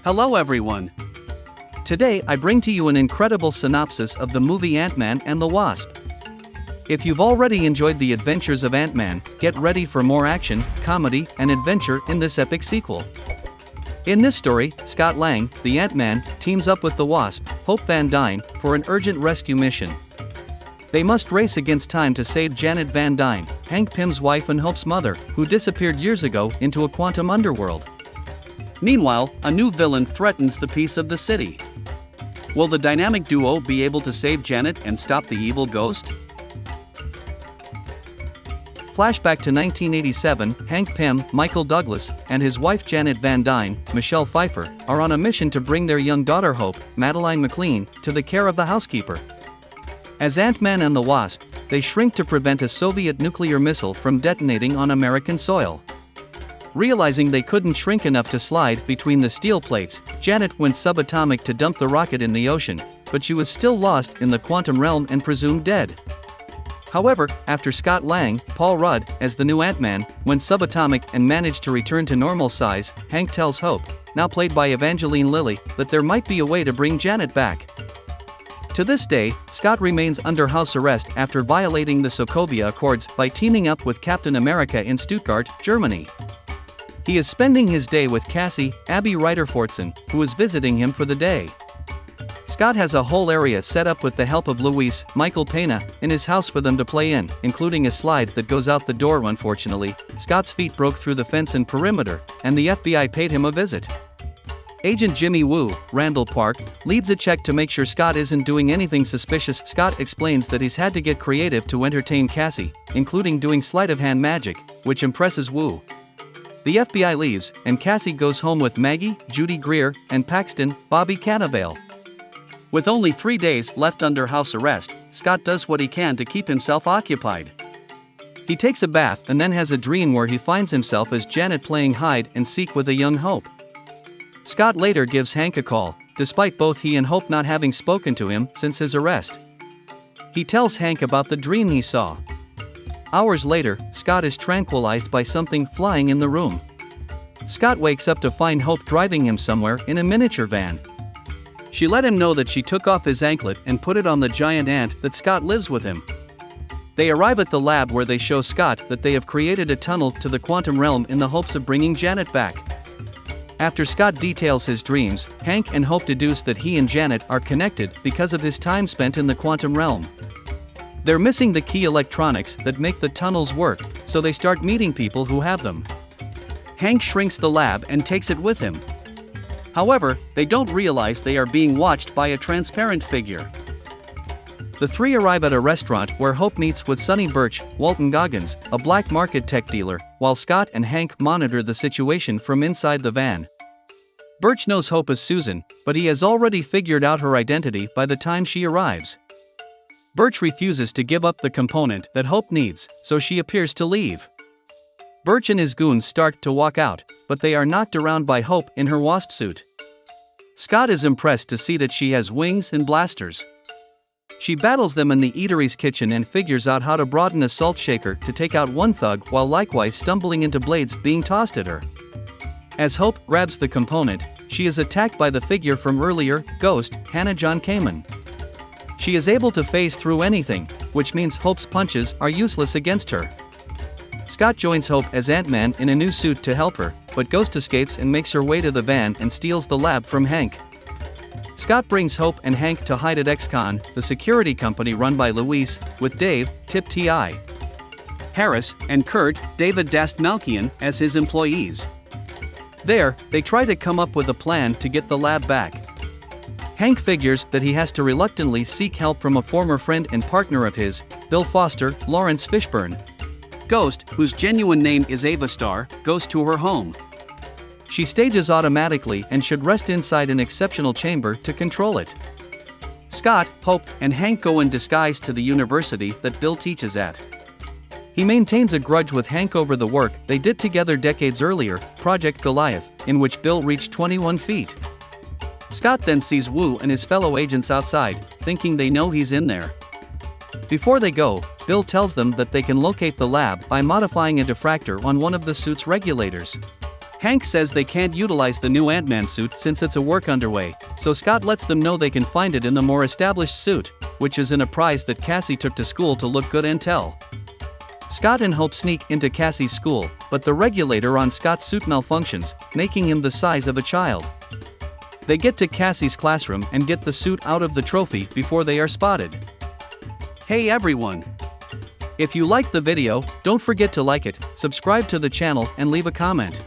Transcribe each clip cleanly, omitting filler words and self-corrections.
Hello everyone. Today I bring to you an incredible synopsis of the movie Ant-Man and the Wasp. If you've already enjoyed the adventures of Ant-Man, get ready for more action, comedy, and adventure in this epic sequel. In this story, Scott Lang, the Ant-Man, teams up with the Wasp, Hope Van Dyne, for an urgent rescue mission. They must race against time to save Janet Van Dyne, Hank Pym's wife and Hope's mother, who disappeared years ago into a quantum underworld. Meanwhile, a new villain threatens the peace of the city. Will the dynamic duo be able to save Janet and stop the evil ghost? Flashback to 1987, Hank Pym, Michael Douglas, and his wife Janet Van Dyne, Michelle Pfeiffer, are on a mission to bring their young daughter Hope, Madeleine McLean, to the care of the housekeeper. As Ant-Man and the Wasp, they shrink to prevent a Soviet nuclear missile from detonating on American soil. Realizing they couldn't shrink enough to slide between the steel plates, Janet went subatomic to dump the rocket in the ocean, but she was still lost in the quantum realm and presumed dead. However, after Scott Lang, Paul Rudd, as the new Ant-Man, went subatomic and managed to return to normal size, Hank tells Hope, now played by Evangeline Lilly, that there might be a way to bring Janet back. To this day, Scott remains under house arrest after violating the Sokovia Accords by teaming up with Captain America in Stuttgart, Germany. He is spending his day with Cassie, Abby Ryder-Fortson, who is visiting him for the day. Scott has a whole area set up with the help of Luis, Michael Pena, in his house for them to play in, including a slide that goes out the door. Unfortunately, Scott's feet broke through the fence and perimeter, and the FBI paid him a visit. Agent Jimmy Woo, Randall Park, leads a check to make sure Scott isn't doing anything suspicious. Scott explains that he's had to get creative to entertain Cassie, including doing sleight of hand magic, which impresses Woo. The FBI leaves, and Cassie goes home with Maggie, Judy Greer, and Paxton, Bobby Cannavale. With only 3 days left under house arrest, Scott does what he can to keep himself occupied. He takes a bath and then has a dream where he finds himself as Janet playing hide and seek with a young Hope. Scott later gives Hank a call, despite both he and Hope not having spoken to him since his arrest. He tells Hank about the dream he saw. Hours later, Scott is tranquilized by something flying in the room. Scott wakes up to find Hope driving him somewhere in a miniature van. She let him know that she took off his anklet and put it on the giant ant that Scott lives with him. They arrive at the lab where they show Scott that they have created a tunnel to the quantum realm in the hopes of bringing Janet back. After Scott details his dreams, Hank and Hope deduce that he and Janet are connected because of his time spent in the quantum realm. They're missing the key electronics that make the tunnels work, so they start meeting people who have them. Hank shrinks the lab and takes it with him. However, they don't realize they are being watched by a transparent figure. The three arrive at a restaurant where Hope meets with Sonny Birch, Walton Goggins, a black market tech dealer, while Scott and Hank monitor the situation from inside the van. Birch knows Hope as Susan, but he has already figured out her identity by the time she arrives. Birch refuses to give up the component that Hope needs, so she appears to leave. Birch and his goons start to walk out, but they are knocked around by Hope in her Wasp suit. Scott is impressed to see that she has wings and blasters. She battles them in the eatery's kitchen and figures out how to broaden a salt shaker to take out one thug while likewise stumbling into blades being tossed at her. As Hope grabs the component, she is attacked by the figure from earlier, Ghost, Hannah John Kamen. She is able to phase through anything, which means Hope's punches are useless against her. Scott joins Hope as Ant-Man in a new suit to help her, but Ghost escapes and makes her way to the van and steals the lab from Hank. Scott brings Hope and Hank to hide at X-Con, the security company run by Luis, with Dave, Tip T.I. Harris, and Kurt, David Dastmalkian, as his employees. There, they try to come up with a plan to get the lab back. Hank figures that he has to reluctantly seek help from a former friend and partner of his, Bill Foster, Lawrence Fishburne. Ghost, whose genuine name is Ava Starr, goes to her home. She stages automatically and should rest inside an exceptional chamber to control it. Scott, Hope, and Hank go in disguise to the university that Bill teaches at. He maintains a grudge with Hank over the work they did together decades earlier, Project Goliath, in which Bill reached 21 feet. Scott then sees Woo and his fellow agents outside, thinking they know he's in there. Before they go, Bill tells them that they can locate the lab by modifying a diffractor on one of the suit's regulators. Hank says they can't utilize the new Ant-Man suit since it's a work underway, so Scott lets them know they can find it in the more established suit, which is in a prize that Cassie took to school to look good and tell. Scott and Hope sneak into Cassie's school, but the regulator on Scott's suit malfunctions, making him the size of a child. They get to Cassie's classroom and get the suit out of the trophy before they are spotted. Hey everyone! If you liked the video, don't forget to like it, subscribe to the channel and leave a comment.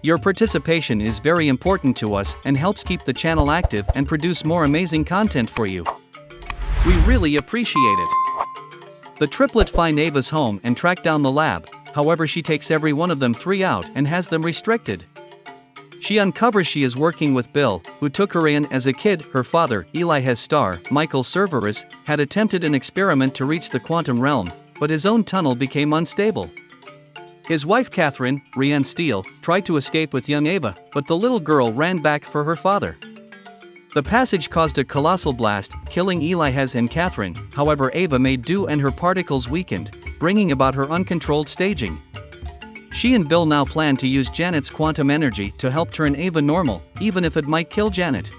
Your participation is very important to us and helps keep the channel active and produce more amazing content for you. We really appreciate it. The triplet find Ava's home and track down the lab, however she takes every one of them three out and has them restricted. She uncovers she is working with Bill, who took her in as a kid. Her father, Eli has star, Michael Cerveris, had attempted an experiment to reach the quantum realm, but his own tunnel became unstable. His wife Catherine, Rhiann Steele, tried to escape with young Ava, but the little girl ran back for her father. The passage caused a colossal blast, killing Eli Hez and Catherine, however Ava made do and her particles weakened, bringing about her uncontrolled staging. She and Bill now plan to use Janet's quantum energy to help turn Ava normal, even if it might kill Janet.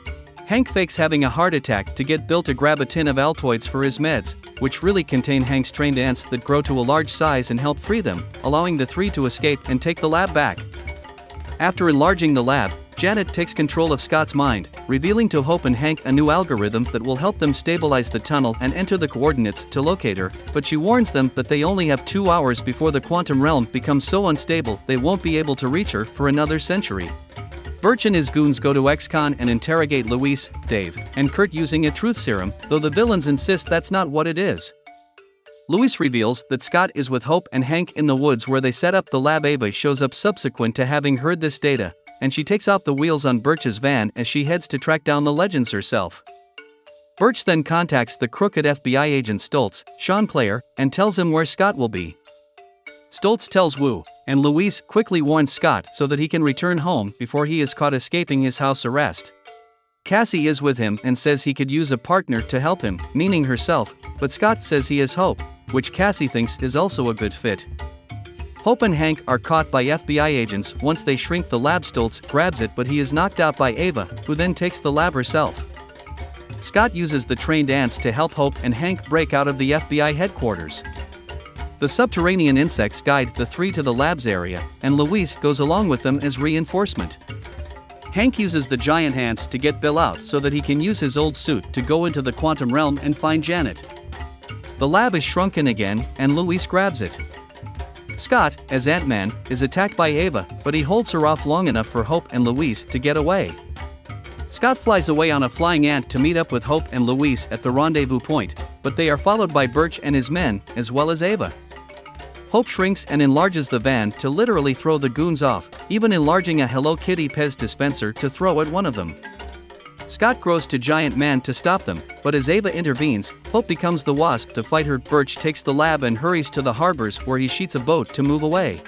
Hank fakes having a heart attack to get Bill to grab a tin of Altoids for his meds, which really contain Hank's trained ants that grow to a large size and help free them, allowing the three to escape and take the lab back. After enlarging the lab, Janet takes control of Scott's mind, revealing to Hope and Hank a new algorithm that will help them stabilize the tunnel and enter the coordinates to locate her, but she warns them that they only have 2 hours before the quantum realm becomes so unstable they won't be able to reach her for another century. Birch and his goons go to ex-con and interrogate Luis, Dave, and Kurt using a truth serum, though the villains insist that's not what it is. Luis reveals that Scott is with Hope and Hank in the woods where they set up the lab. Ava shows up subsequent to having heard this data, and she takes out the wheels on Birch's van as she heads to track down the legends herself. Birch then contacts the crooked FBI agent Stoltz, Sean Player, and tells him where Scott will be. Stoltz tells Wu, and Luis quickly warns Scott so that he can return home before he is caught escaping his house arrest. Cassie is with him and says he could use a partner to help him, meaning herself, but Scott says he is Hope, which Cassie thinks is also a good fit. Hope and Hank are caught by FBI agents once they shrink the lab. Stoltz grabs it, but he is knocked out by Ava, who then takes the lab herself. Scott uses the trained ants to help Hope and Hank break out of the FBI headquarters. The subterranean insects guide the three to the lab's area, and Luis goes along with them as reinforcement. Hank uses the giant ants to get Bill out so that he can use his old suit to go into the quantum realm and find Janet. The lab is shrunken again, and Luis grabs it. Scott, as Ant-Man, is attacked by Ava, but he holds her off long enough for Hope and Luis to get away. Scott flies away on a flying ant to meet up with Hope and Luis at the rendezvous point, but they are followed by Birch and his men, as well as Ava. Hope shrinks and enlarges the van to literally throw the goons off, even enlarging a Hello Kitty Pez dispenser to throw at one of them. Scott grows to Giant Man to stop them, but as Ava intervenes, Hope becomes the Wasp to fight her. Birch takes the lab and hurries to the harbors where he sheets a boat to move away.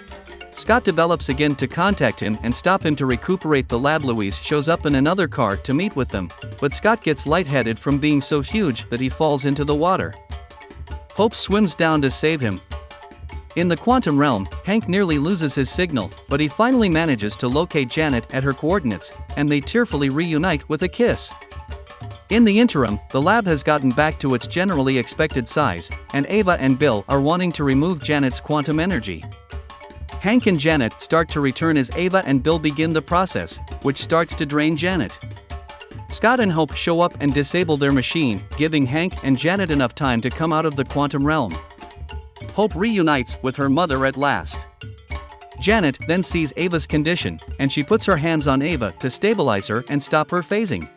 Scott develops again to contact him and stop him to recuperate the lab. Luis shows up in another car to meet with them, but Scott gets lightheaded from being so huge that he falls into the water. Hope swims down to save him. In the quantum realm, Hank nearly loses his signal, but he finally manages to locate Janet at her coordinates, and they tearfully reunite with a kiss. In the interim, the lab has gotten back to its generally expected size, and Ava and Bill are wanting to remove Janet's quantum energy. Hank and Janet start to return as Ava and Bill begin the process, which starts to drain Janet. Scott and Hope show up and disable their machine, giving Hank and Janet enough time to come out of the quantum realm. Hope reunites with her mother at last. Janet then sees Ava's condition, and she puts her hands on Ava to stabilize her and stop her phasing.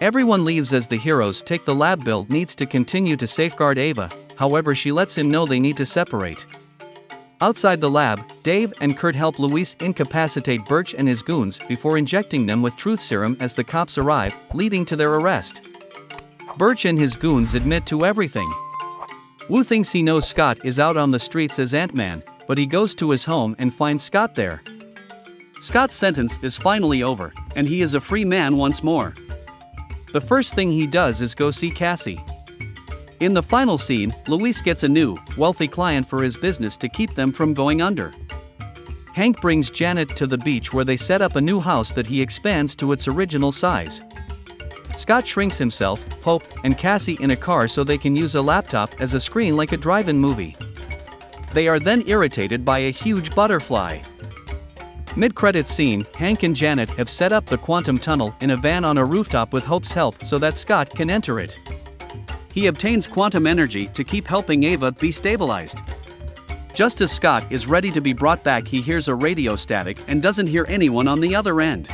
Everyone leaves as the heroes take the lab. Bill needs to continue to safeguard Ava, however she lets him know they need to separate. Outside the lab, Dave and Kurt help Luis incapacitate Birch and his goons before injecting them with truth serum as the cops arrive, leading to their arrest. Birch and his goons admit to everything. Wu thinks he knows Scott is out on the streets as Ant-Man, but he goes to his home and finds Scott there. Scott's sentence is finally over, and he is a free man once more. The first thing he does is go see Cassie. In the final scene, Luis gets a new, wealthy client for his business to keep them from going under. Hank brings Janet to the beach where they set up a new house that he expands to its original size. Scott shrinks himself, Pope, and Cassie in a car so they can use a laptop as a screen like a drive-in movie. They are then irritated by a huge butterfly. Mid-credits scene, Hank and Janet have set up the quantum tunnel in a van on a rooftop with Hope's help so that Scott can enter it. He obtains quantum energy to keep helping Ava be stabilized. Just as Scott is ready to be brought back, he hears a radio static and doesn't hear anyone on the other end.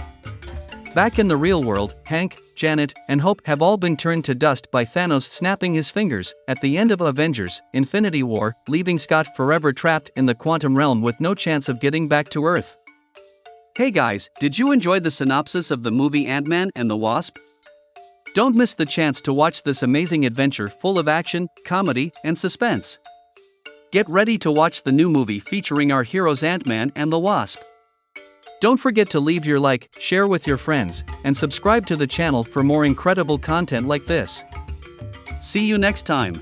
Back in the real world, Hank, Janet, and Hope have all been turned to dust by Thanos snapping his fingers at the end of Avengers: Infinity War, leaving Scott forever trapped in the quantum realm with no chance of getting back to Earth. Hey guys, did you enjoy the synopsis of the movie Ant-Man and the Wasp? Don't miss the chance to watch this amazing adventure full of action, comedy, and suspense. Get ready to watch the new movie featuring our heroes Ant-Man and the Wasp. Don't forget to leave your like, share with your friends, and subscribe to the channel for more incredible content like this. See you next time.